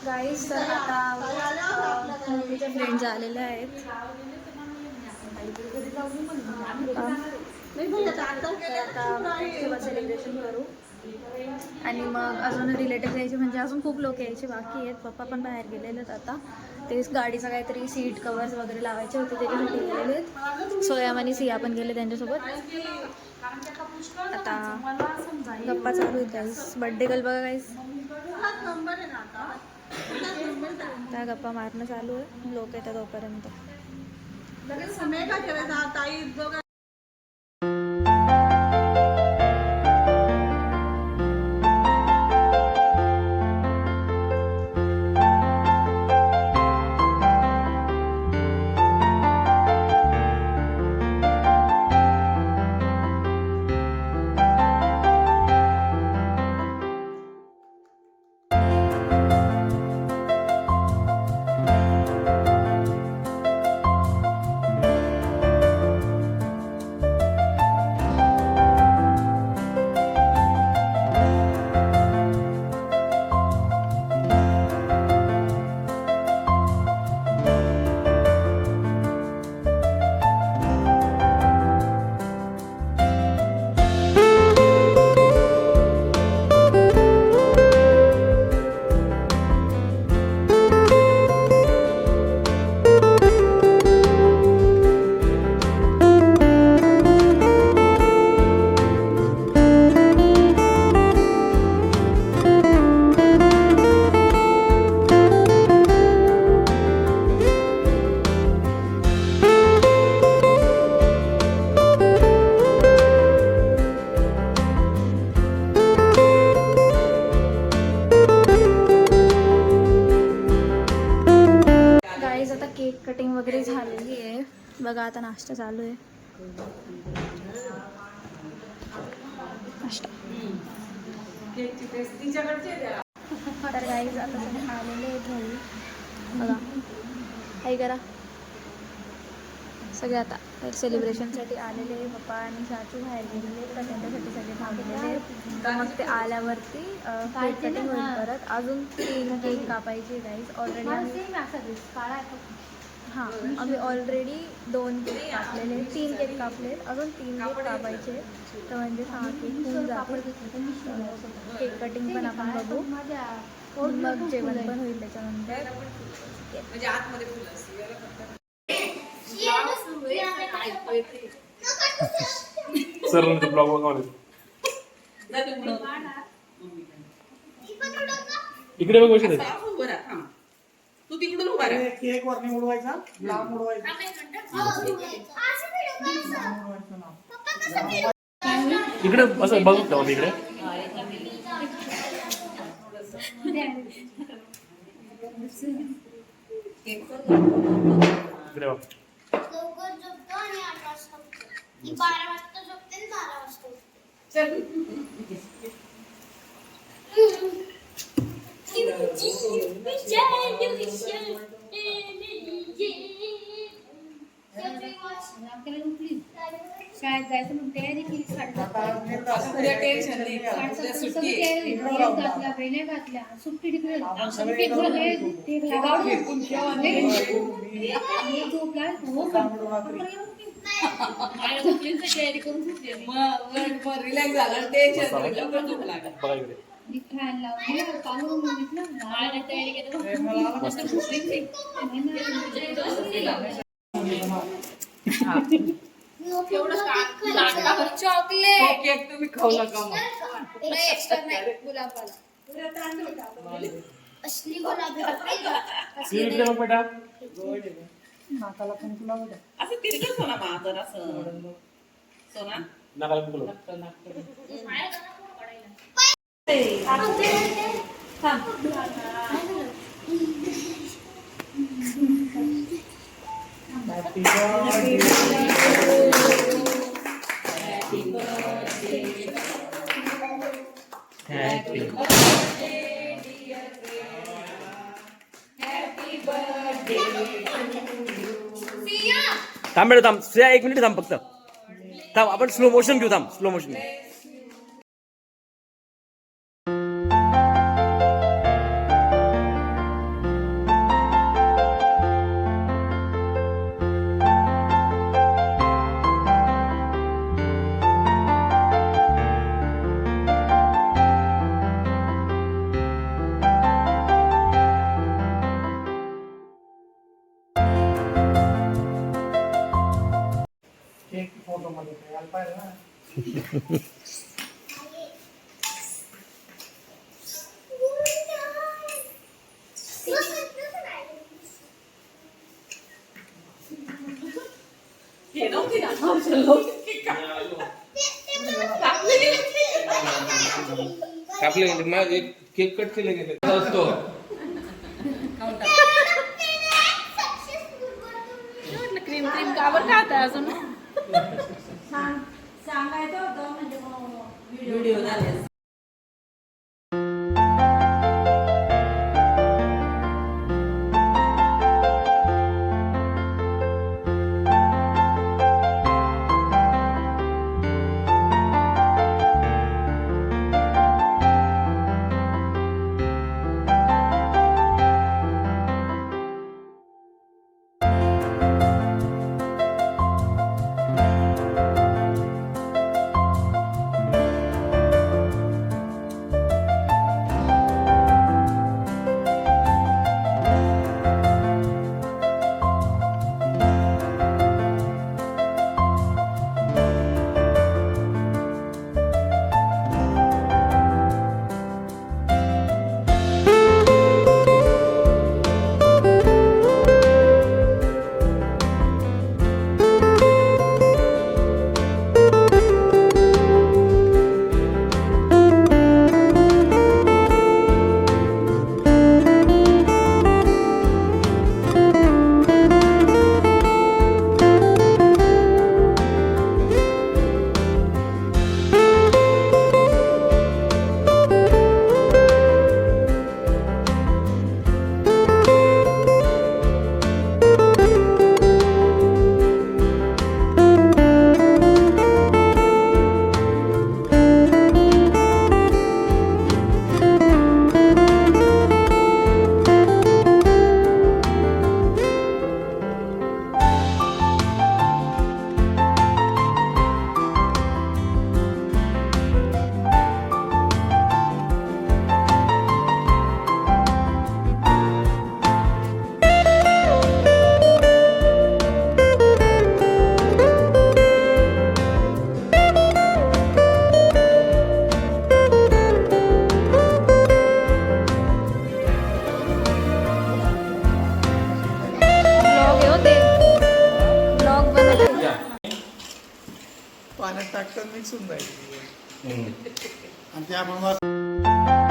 गाईस तर आता मुलीचे फ्रेंड्स आलेले आहेत. आता सेलिब्रेशन करू आणि मग अजून रिलेटिव्ह यायचे, म्हणजे अजून खूप लोक यायचे बाकी आहेत. पप्पा पण बाहेर गेलेले आहेत. आता तेच गाडीचं काहीतरी सीट कवर्स वगैरे लावायचे होते, त्याच्यासाठी गेलेले आहेत. सोयाम आणि सिया पण गेले त्यांच्यासोबत. आता गप्पा चालू आहेत गाईस. बड्डे गर्ल बघा गाईस, त्या गप्पा मारणं चालू आहे. लोक येतात तोपर्यंत. आता केक कटिंग वगैरे झालेली आहे बघा. आता नाश्ता चालू आहे. नाश्ता तर गाईज आता सगळे आलेले आहेत घरी बघा. हाय करा सगळे आता सेलिब्रेशनसाठी आलेले. पप्पा आणि सासू बाहेर गेलेले तर त्यांच्यासाठी सगळे थांबलेले आहेत. तर मग ते आल्यावरती केक कटिंग होईल परत. अजून 3 केक कापायचे गाईज. ऑलरेडी हां आम्ही ऑलरेडी 2 केक कापलेले, 3 केक कापलेत, अजून 3 केक कापायचे. तर म्हणजे 6 केक होऊन जातील. केक कटिंग पण आपण बघू, मग जेवण पण होईल त्याच्यानंतर. सर ब्लॉग बघा इकडे बघ कशी तू तिकडून उभा राहा. केक वरती उडवायचा, लांब उडवायचा. इकडे असं बघू का इकडे इकडे बघ. 12 वाजता झोपते, 12 वाजता चल शाळेत जायचं म्हणून तयारी केली. उद्या टेन्शन नाही. घातल्या बहिण्या घातल्या सुट्टी टिकली तयारी करून रिलॅक्स झालं. टेन्शन लागलं. बघा इकडे फॅन लावून चालू तयारी चॉकलेट केक तुम्ही खाऊ नका मग. असली गुलाबी इकडे बघ बेटा. नाकाला पण तुला बेटा. असं तिरकं सोना माझं असं सोना नका बोलू. थांब बेटा थांब. श्रेया 1 मिनिट थांब फक्त. थांब आपण स्लो मोशन घेऊ. थांब स्लो मोशन. हे नव्हती ना की कापले गेले मग एक केक कट केले गेले असतो क्रीम क्रीम कावर खाताय अजून सांगायचं होतं म्हणजे व्हिडिओ झाले पाण्यात टाकतात मिक्स होऊन जाईल आणि ते आपण